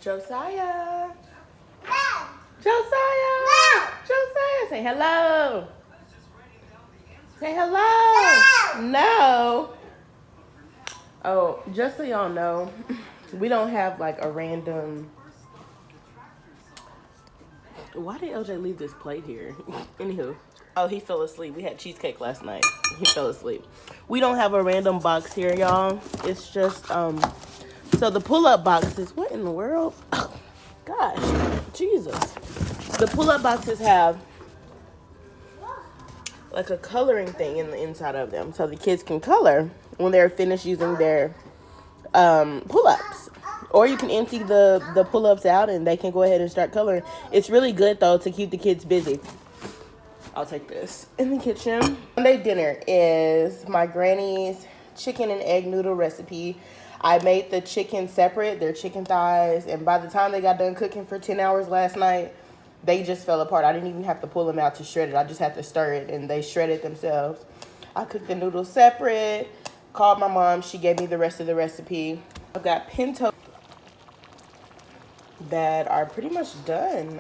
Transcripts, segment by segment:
Josiah. No. Josiah. No. Josiah. Say hello. Say hello. No. No. Oh, just so y'all know, we don't have like a random. Why did LJ leave this plate here? Anywho. Oh, he fell asleep. We had cheesecake last night. He fell asleep. We don't have a random box here, y'all. It's just, so the pull-up boxes, what in the world? Oh, gosh, Jesus. The pull-up boxes have like a coloring thing in the inside of them. So the kids can color when they're finished using their pull-ups. Or you can empty the pull-ups out and they can go ahead and start coloring. It's really good, though, to keep the kids busy. I'll take this. In the kitchen. Sunday dinner is my granny's chicken and egg noodle recipe. I made the chicken separate, their chicken thighs, and by the time they got done cooking for 10 hours last night, they just fell apart. I didn't even have to pull them out to shred it. I just had to stir it, and they shredded themselves. I cooked the noodles separate, called my mom. She gave me the rest of the recipe. I've got pinto that are pretty much done.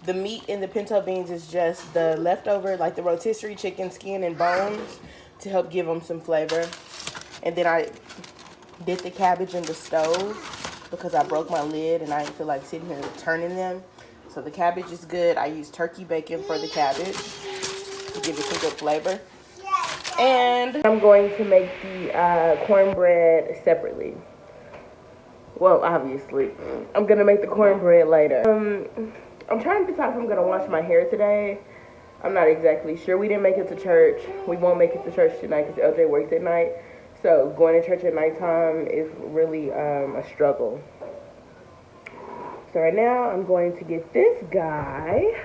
The meat in the pinto beans is just the leftover, like the rotisserie chicken skin and bones to help give them some flavor. And then I did the cabbage in the stove because I broke my lid and I didn't feel like sitting here turning them. So the cabbage is good. I use turkey bacon for the cabbage to give it some good flavor. And I'm going to make the cornbread separately. Well, obviously. I'm going to make the cornbread later. I'm trying to decide if I'm going to wash my hair today. I'm not exactly sure. We didn't make it to church. We won't make it to church tonight because LJ works at night. So going to church at nighttime is really a struggle. So right now I'm going to get this guy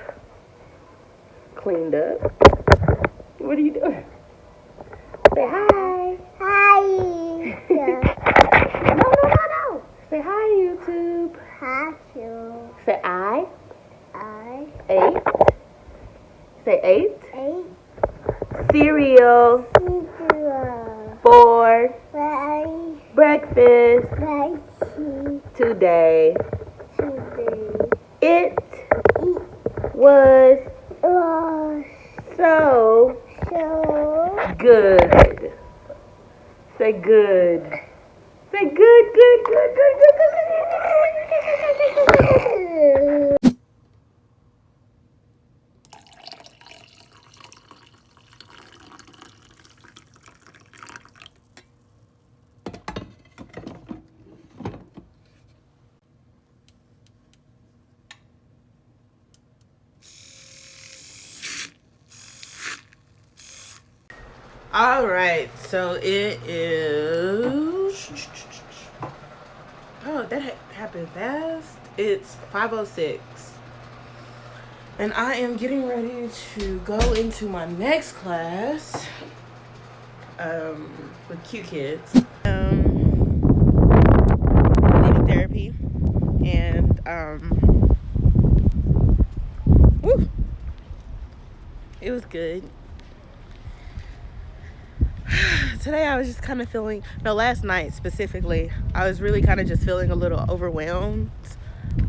cleaned up. What are you doing? Say hi. Hi. No. Say hi, YouTube. Hi, you. Say I. I. 8. Say 8. 8. Cereal. 4. Breakfast. Today. It was so good. Say good. Say good. All right, so it is. Oh, that happened fast. It's 5:06, and I am getting ready to go into my next class with cute kids. Leaving therapy, and woo, it was good. Today I was just kind of feeling, last night specifically, I was really kind of just feeling a little overwhelmed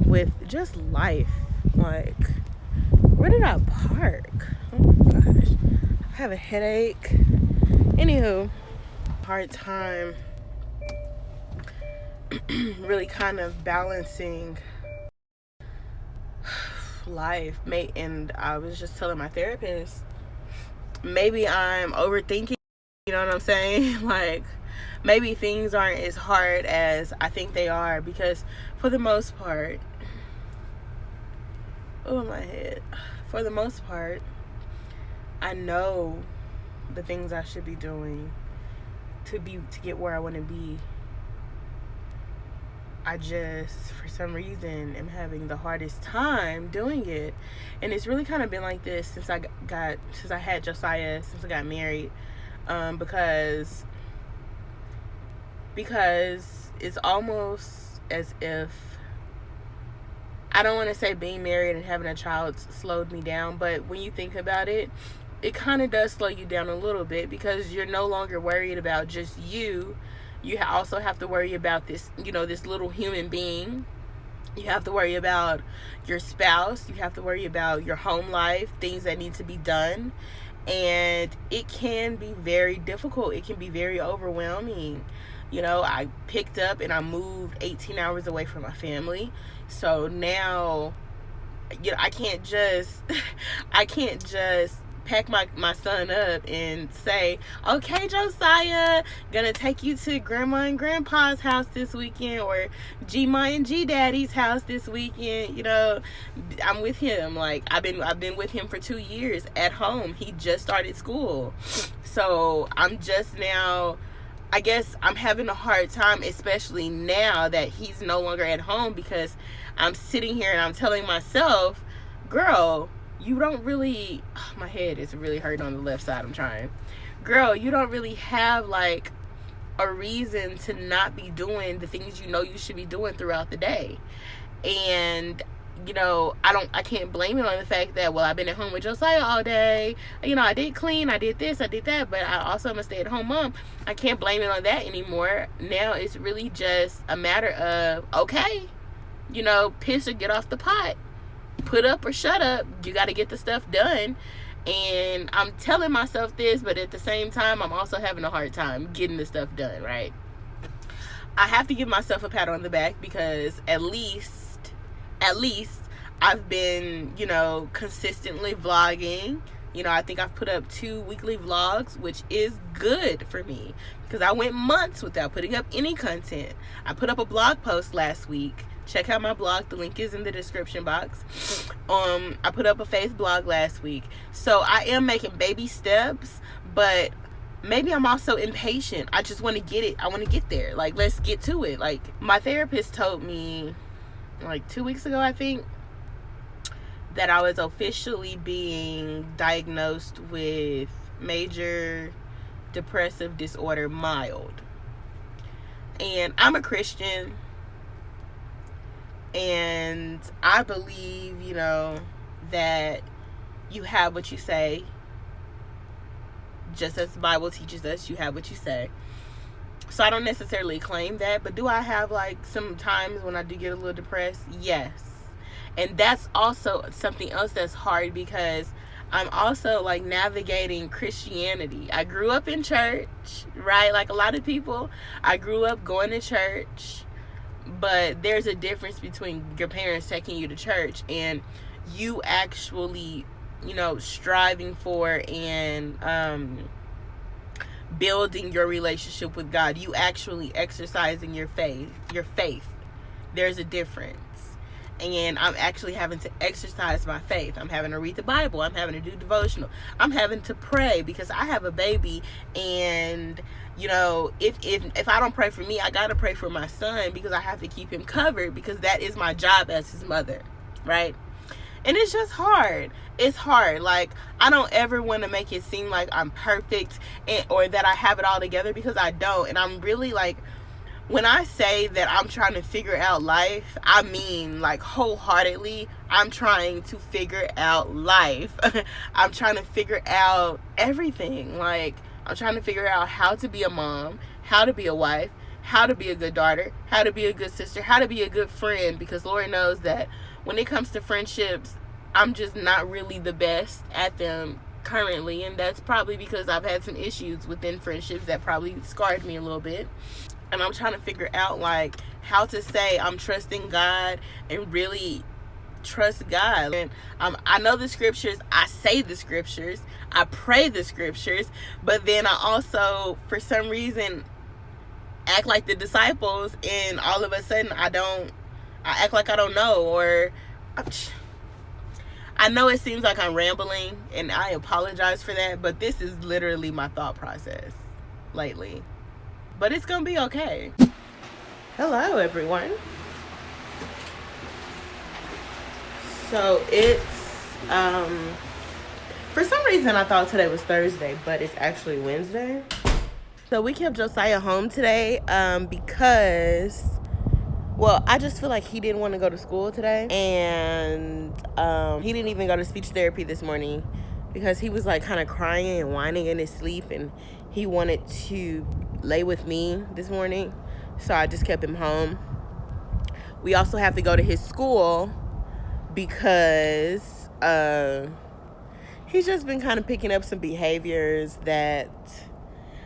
with just life. Like, where did I park? Oh my gosh. I have a headache. Anywho, hard time really kind of balancing life. And I was just telling my therapist, maybe I'm overthinking. You know what I'm saying? Like, maybe things aren't as hard as I think they are, because for the most part, my head. For the most part, I know the things I should be doing to get where I want to be. I just, for some reason, am having the hardest time doing it. And it's really kind of been like this since I had Josiah, since I got married. Because it's almost as if, I don't want to say being married and having a child slowed me down, but when you think about it, it kind of does slow you down a little bit, because you're no longer worried about just you You also have to worry about this, you know, this little human being. You have to worry about your spouse. You have to worry about your home life, things that need to be done. And it can be very difficult. It can be very overwhelming. You know, I picked up and I moved 18 hours away from my family. So now, you know, I can't just pack my son up and say, okay, Josiah, gonna take you to grandma and grandpa's house this weekend, or G-ma and G-daddy's house this weekend. You know, I'm with him. Like, I've been with him for 2 years at home. He just started school. So I'm just now, I guess I'm having a hard time, especially now that he's no longer at home, because I'm sitting here and I'm telling myself, girl, you don't really, oh, my head is really hurting on the left side. I'm trying. Girl, you don't really have like a reason to not be doing the things you know you should be doing throughout the day. And, you know, I can't blame it on the fact that, well, I've been at home with Josiah all day. You know, I did clean, I did this, I did that, but I also am a stay-at-home mom. I can't blame it on that anymore. Now it's really just a matter of, okay, you know, piss or get off the pot. Put up or shut up. You got to get the stuff done. And I'm telling myself this, but at the same time, I'm also having a hard time getting the stuff done, right? I have to give myself a pat on the back, because at least I've been, you know, consistently vlogging. You know, I think I've put up 2 weekly vlogs, which is good for me, because I went months without putting up any content. I put up a blog post last week. Check out my blog. The link is in the description box. I put up a faith blog last week. So I am making baby steps, but maybe I'm also impatient. I just want to get it. I want to get there. Like, let's get to it. Like, my therapist told me like 2 weeks ago, I think, that I was officially being diagnosed with major depressive disorder, mild. And I'm a Christian. And I believe, you know, that you have what you say. Just as the Bible teaches us, you have what you say. So I don't necessarily claim that, but do I have like some times when I do get a little depressed? Yes. And that's also something else that's hard, because I'm also like navigating Christianity. I grew up in church, right? Like a lot of people, I grew up going to church. But there's a difference between your parents taking you to church and you actually, you know, striving for and building your relationship with God. You actually exercising your faith. There's a difference. And I'm actually having to exercise my faith. I'm having to read the Bible. I'm having to do devotional. I'm having to pray, because I have a baby. And, you know, if I don't pray for me, I got to pray for my son, because I have to keep him covered, because that is my job as his mother, right? And it's just hard. It's hard. Like, I don't ever want to make it seem like I'm perfect or that I have it all together, because I don't. And I'm really like, when I say that I'm trying to figure out life, I mean like wholeheartedly, I'm trying to figure out life. I'm trying to figure out everything. Like, I'm trying to figure out how to be a mom, how to be a wife, how to be a good daughter, how to be a good sister, how to be a good friend, because Lord knows that when it comes to friendships, I'm just not really the best at them currently. And that's probably because I've had some issues within friendships that probably scarred me a little bit. And I'm trying to figure out like how to say I'm trusting God and really trust God. And I know the scriptures, I say the scriptures, I pray the scriptures, but then I also, for some reason, act like the disciples, and all of a sudden I act like I don't know, or I know it seems like I'm rambling, and I apologize for that, but this is literally my thought process lately. But it's gonna be okay. Hello, everyone. So it's for some reason I thought today was Thursday, but it's actually Wednesday. So we kept Josiah home today because, well, I just feel like he didn't want to go to school today, and he didn't even go to speech therapy this morning because he was like kind of crying and whining in his sleep, and he wanted to lay with me this morning, so I just kept him home. We also have to go to his school because he's just been kind of picking up some behaviors that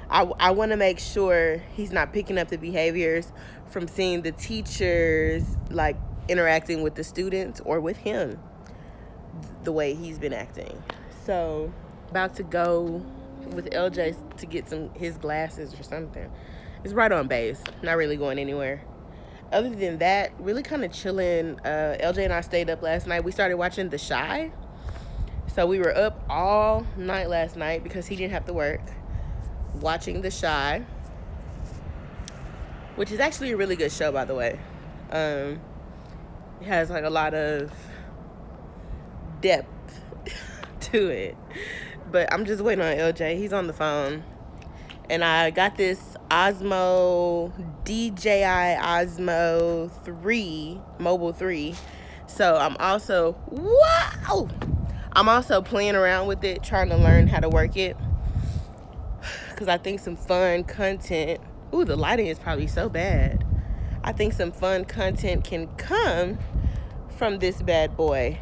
I want to make sure he's not picking up the behaviors from seeing the teachers like interacting with the students or with him the way he's been acting. So about to go with LJ to get his glasses or something. It's right on base, not really going anywhere. Other than that, really kind of chilling. LJ and I stayed up last night. We started watching The Chi. So we were up all night last night because he didn't have to work, watching The Chi, which is actually a really good show, by the way. It has like a lot of depth to it. But I'm just waiting on LJ. He's on the phone. And I got this Osmo DJI Osmo 3 Mobile 3. So I'm also playing around with it, trying to learn how to work it, because I think some fun content, the lighting is probably so bad. I think some fun content can come from this bad boy.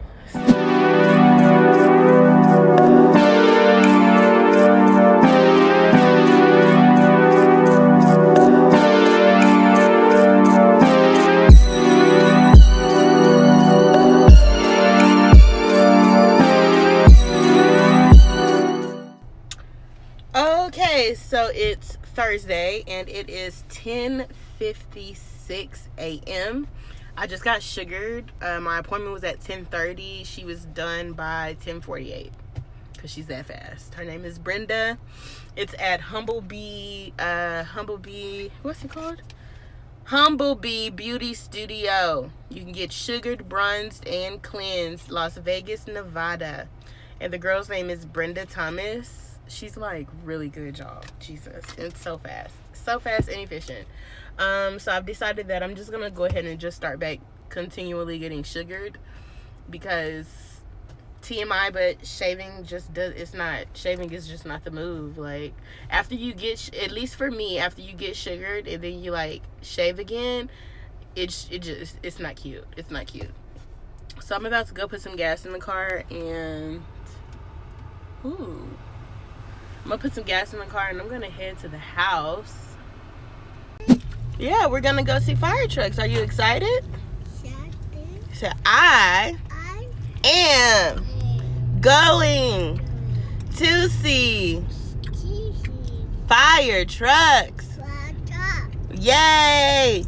Okay, so it's Thursday and it is 10:56 a.m. I just got sugared. My appointment was at 10:30. She was done by 10:48 because she's that fast. Her name is Brenda. It's at Humblebee, what's it called? Humblebee Beauty Studio. You can get sugared, bronzed, and cleansed. Las Vegas, Nevada. And the girl's name is Brenda Thomas. She's like really good, y'all. Jesus, it's so fast and efficient. So I've decided that I'm just gonna go ahead and just start back continually getting sugared, because TMI, but shaving is just not the move. Like, after you get, at least for me, after you get sugared and then you like shave again, it's not cute. It's not cute. So I'm about to go put some gas in the car and I'm gonna put some gas in the car and I'm gonna head to the house. Yeah, we're gonna go see fire trucks. Are you excited? So I am going to see fire trucks. Yay!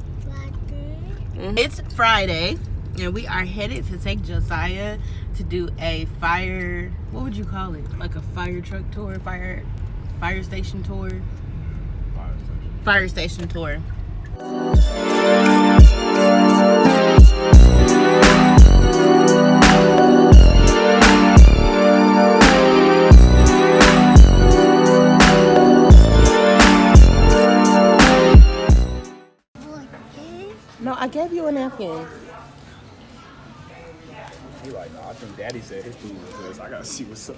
It's Friday and we are headed to take Josiah to do a fire, what would you call it? Like a fire truck tour, fire station tour? Fire station tour. No, I gave you a napkin. He like, no, I think Daddy said his food was good, so I gotta see what's up.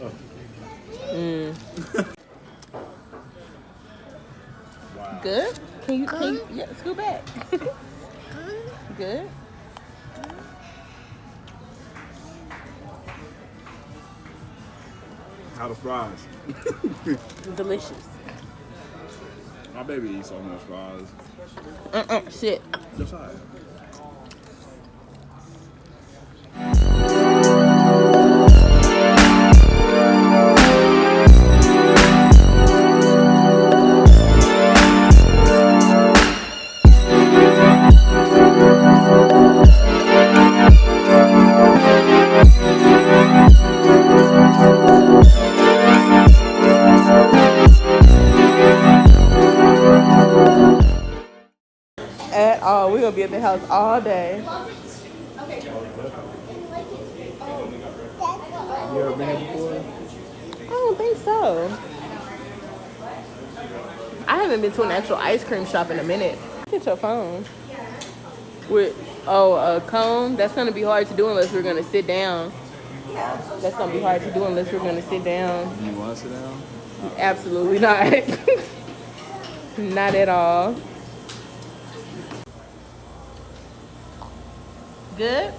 Wow. Good? Can you yeah, scoot back. Good? How the fries? Delicious. My baby eats so much fries. Shit. Just all right. At all. We're gonna be at the house all day. You ever been here before? I don't think so. I haven't been to an actual ice cream shop in a minute. Get your phone. With a cone? That's gonna be hard to do unless we're gonna sit down. That's gonna be hard to do unless we're gonna sit down. You want to sit down? Absolutely not. Not at all. Good?